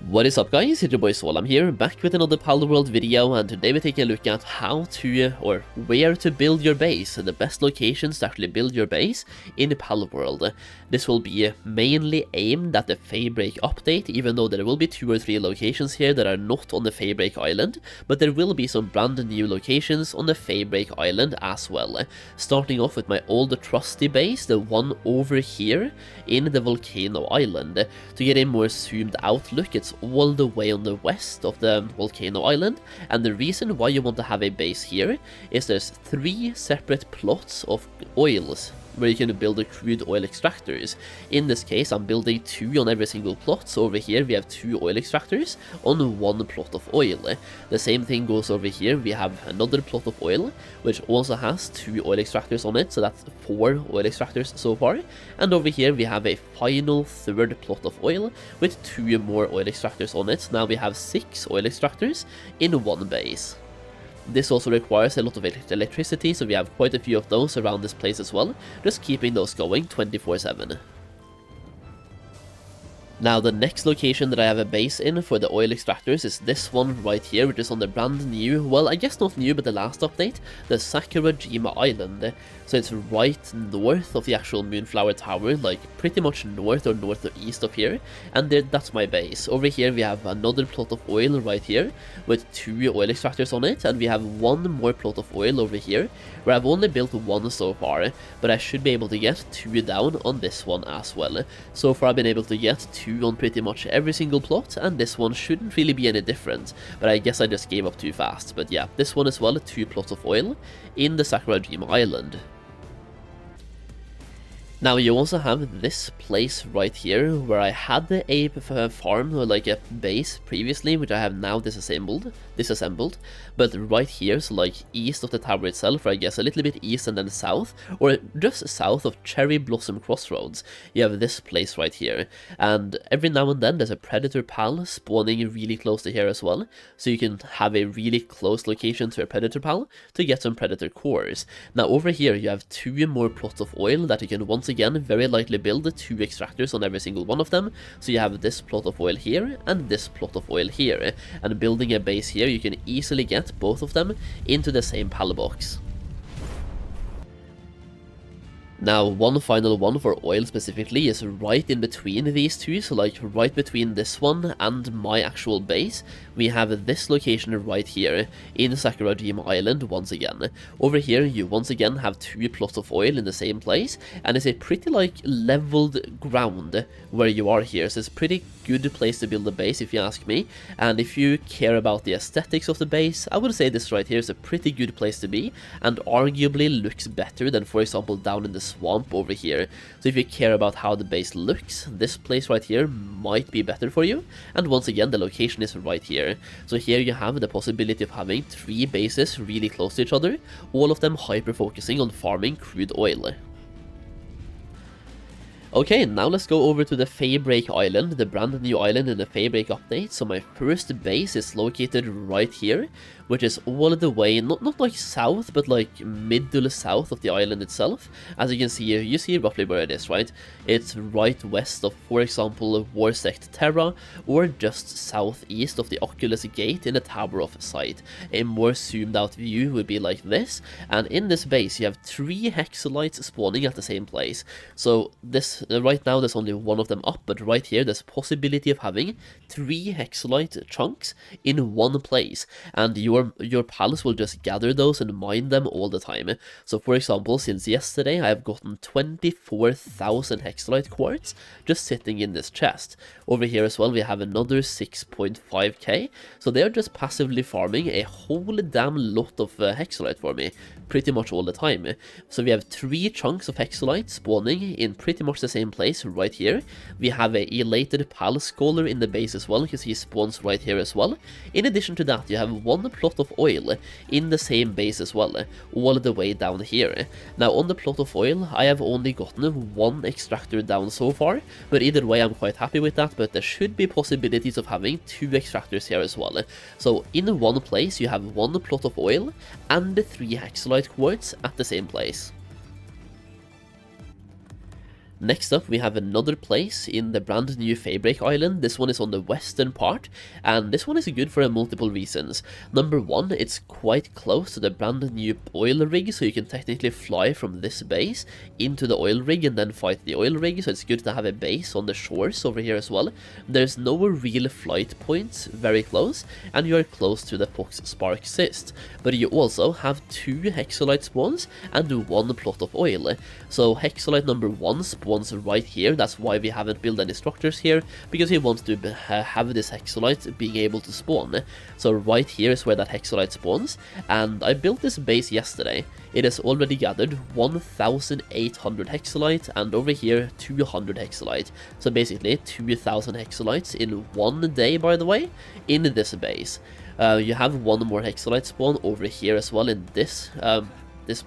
What is up guys, it's your boy Soul. I'm here back with another Palworld video, and today we're taking a look at how to or where to build your base and the best locations to actually build your base in Palworld. This will be mainly aimed at the Feybreak update, even though there will be 2 or 3 locations here that are not on the Feybreak island, but there will be some brand new locations on the Feybreak island as well. Starting off with my old trusty base, the one over here in the Volcano island. To get a more zoomed out look, it's all the way on the west of the Volcano island, and the reason why you want to have a base here is there's 3 separate plots of oils where you can build the crude oil extractors. In this case, I'm building 2 on every single plot, so over here we have 2 oil extractors on 1 plot of oil. The same thing goes over here, we have another plot of oil, which also has 2 oil extractors on it, so that's 4 oil extractors so far. And over here we have a final 3rd plot of oil with 2 more oil extractors on it. Now we have 6 oil extractors in 1 base. This also requires a lot of electricity, so we have quite a few of those around this place as well, just keeping those going 24/7. Now the next location that I have a base in for the oil extractors is this one right here, which is on the brand new, well I guess not new but the last update, the Sakurajima island. So it's right north of the actual Moonflower Tower, like pretty much north or northeast of here, and that's my base. Over here we have another plot of oil right here with 2 oil extractors on it, and we have 1 more plot of oil over here where I've only built 1 so far, but I should be able to get 2 down on this one as well. So far I've been able to get 2 on pretty much every single plot, and this one shouldn't really be any different, but I guess I just gave up too fast. But yeah, this one as well, 2 plots of oil in the Sakurajima island. Now you also have this place right here where I had a farm or like a base previously, which I have now disassembled, but right here, so like east of the tower itself, or I guess a little bit east and then south, or just south of Cherry Blossom Crossroads, you have this place right here, and every now and then there's a predator pal spawning really close to here as well, so you can have a really close location to a predator pal to get some predator cores. Now over here you have 2 more plots of oil that you can once again very likely build 2 extractors on every single one of them, so you have this plot of oil here and this plot of oil here, and building a base here you can easily get both of them into the same pal box. Now, one final one for oil specifically is right in between these 2, so like right between this one and my actual base, we have this location right here in Sakurajima Island once again. Over here you once again have 2 plots of oil in the same place, and it's a pretty like leveled ground where you are here, so it's a pretty good place to build a base if you ask me, and if you care about the aesthetics of the base, I would say this right here is a pretty good place to be, and arguably looks better than for example down in the swamp over here. So if you care about how the base looks, this place right here might be better for you, and once again the location is right here. So here you have the possibility of having 3 bases really close to each other, all of them hyper focusing on farming crude oil. Okay, now let's go over to the Feybreak island, the brand new island in the Feybreak update. So my first base is located right here, which is all the way, not like south, but like middle south of the island itself. As you can see, you see roughly where it is, right? It's right west of, for example, Warsect Terra, or just southeast of the Oculus Gate in the Tower of Sight. A more zoomed out view would be like this, and in this base you have 3 Hexolites spawning at the same place. So this right now there's only 1 of them up, but right here there's possibility of having 3 Hexolite chunks in 1 place, and your pals will just gather those and mine them all the time. So for example, since yesterday I have gotten 24,000 Hexolite quartz just sitting in this chest. Over here as well we have another 6.5k, so they're just passively farming a whole damn lot of Hexolite for me, pretty much all the time. So we have 3 chunks of Hexolite spawning in pretty much the same place right here. We have a elated pal scholar in the base as well, because he spawns right here as well. In addition to that, you have 1 plot of oil in the same base as well, all the way down here. Now on the plot of oil, I have only gotten 1 extractor down so far, but either way I'm quite happy with that, but there should be possibilities of having 2 extractors here as well. So in 1 place you have 1 plot of oil and 3 Hexolite quartz at the same place. Next up, we have another place in the brand new Feybreak Island. This one is on the western part, and this one is good for multiple reasons. Number one, it's quite close to the brand new oil rig, so you can technically fly from this base into the oil rig and then fight the oil rig, so it's good to have a base on the shores over here as well. There's no real flight points very close, and you are close to the Fox Spark Cyst, but you also have 2 Hexolite spawns and 1 plot of oil. So Hexolite number 1 spawns right here. That's why we haven't built any structures here, because we want to have this Hexolite being able to spawn. So right here is where that Hexolite spawns, and I built this base yesterday. It has already gathered 1,800 Hexolite, and over here 200 Hexolite. So basically 2,000 Hexolites in one day, by the way, in this base. You have 1 more Hexolite spawn over here as well in this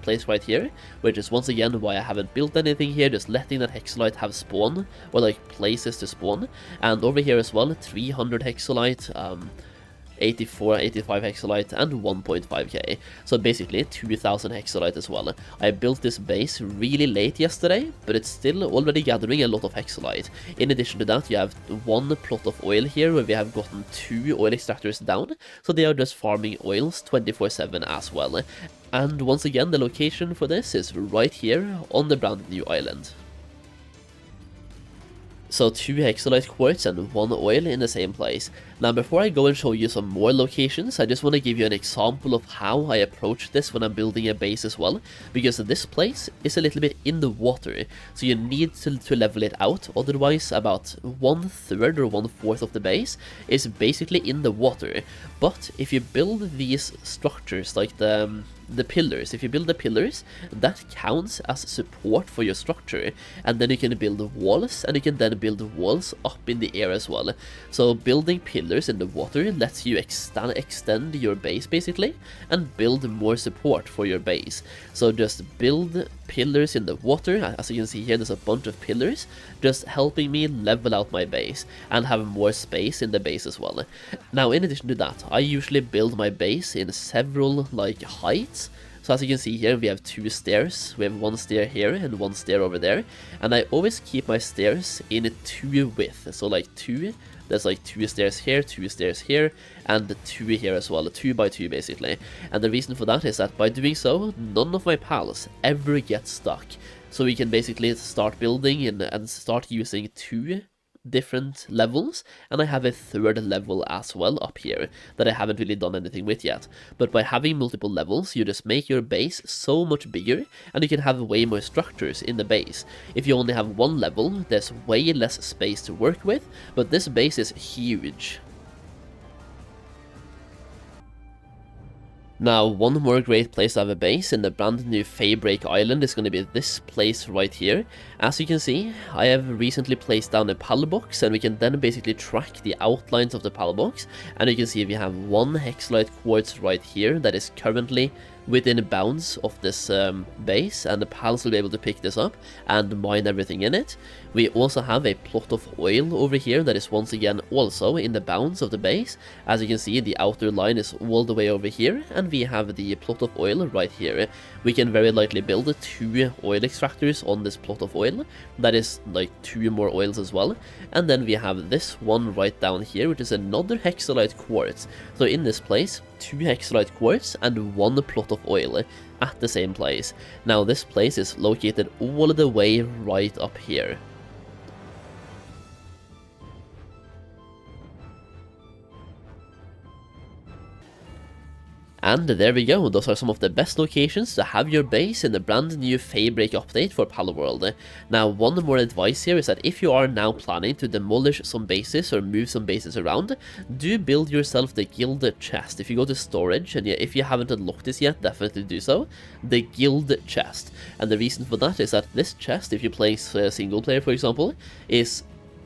place right here, which is once again why I haven't built anything here, just letting that Hexolite have spawn, or like places to spawn. And over here as well, 300 Hexolite, 84, 85 Hexolite, and 1.5k. So basically 2,000 Hexolite as well. I built this base really late yesterday, but it's still already gathering a lot of Hexolite. In addition to that, you have 1 plot of oil here, where we have gotten 2 oil extractors down, so they are just farming oils 24/7 as well. And once again, the location for this is right here on the brand new island. So 2 Hexolite quartz and 1 oil in the same place. Now before I go and show you some more locations, I just want to give you an example of how I approach this when I'm building a base as well, because this place is a little bit in the water, so you need to level it out, otherwise about 1/3 or 1/4 of the base is basically in the water. But if you build these structures, like the pillars, if you build the pillars, that counts as support for your structure, and then you can build walls, and you can then build walls up in the air as well. So building pillars in the water lets you extend your base basically, and build more support for your base. So just build pillars in the water. As you can see here, there's a bunch of pillars, just helping me level out my base and have more space in the base as well. Now in addition to that, I usually build my base in several like heights. So as you can see here, we have 2 stairs. We have 1 stair here and 1 stair over there, and I always keep my stairs in 2 width. So like 2, there's like 2 stairs here, 2 stairs here, and 2 here as well, 2 by 2 basically. And the reason for that is that by doing so, none of my pals ever get stuck. So we can basically start building and start using 2 different levels, and I have a 3rd level as well up here that I haven't really done anything with yet. But by having multiple levels, you just make your base so much bigger, and you can have way more structures in the base. If you only have 1 level, there's way less space to work with, but this base is huge. Now, one more great place to have a base in the brand new Feybreak Island is going to be this place right here. As you can see, I have recently placed down a pal box, and we can then basically track the outlines of the pal box. And you can see we have 1 Hexolite quartz right here that is currently within bounds of this base, and the pals will be able to pick this up and mine everything in it. We also have a plot of oil over here that is once again also in the bounds of the base. As you can see, the outer line is all the way over here, and we have the plot of oil right here. We can very likely build 2 oil extractors on this plot of oil. That is like 2 more oils as well. And then we have this one right down here, which is another Hexolite quartz. So in this place, 2 Hexolite quartz and 1 plot of oil at the same place. Now this place is located all the way right up here. And there we go, those are some of the best locations to have your base in the brand new Feybreak update for Palworld. Now, one more advice here is that if you are now planning to demolish some bases or move some bases around, do build yourself the guild chest. If you go to storage, and if you haven't unlocked this yet, definitely do so, the guild chest. And the reason for that is that this chest, if you play single player for example, is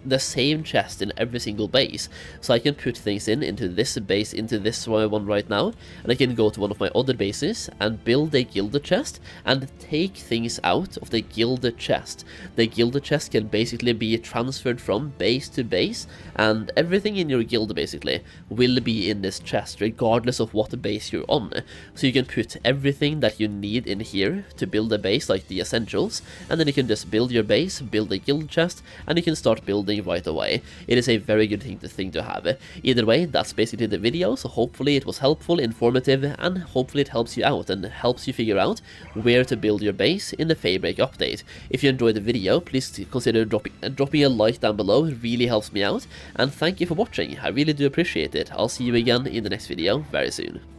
the same chest in every single base. So I can put things into this base, into this one right now, and I can go to one of my other bases and build a gilded chest and take things out of the gilded chest. The gilded chest can basically be transferred from base to base, and everything in your guild basically will be in this chest regardless of what base you're on. So you can put everything that you need in here to build a base, like the essentials, and then you can just build your base, build a guild chest, and you can start building right away. It is a very good thing to have. Either way, that's basically the video, so hopefully it was helpful, informative, and hopefully it helps you out and helps you figure out where to build your base in the Feybreak update. If you enjoyed the video, please consider dropping a like down below. It really helps me out, and thank you for watching. I really do appreciate it. I'll see you again in the next video very soon.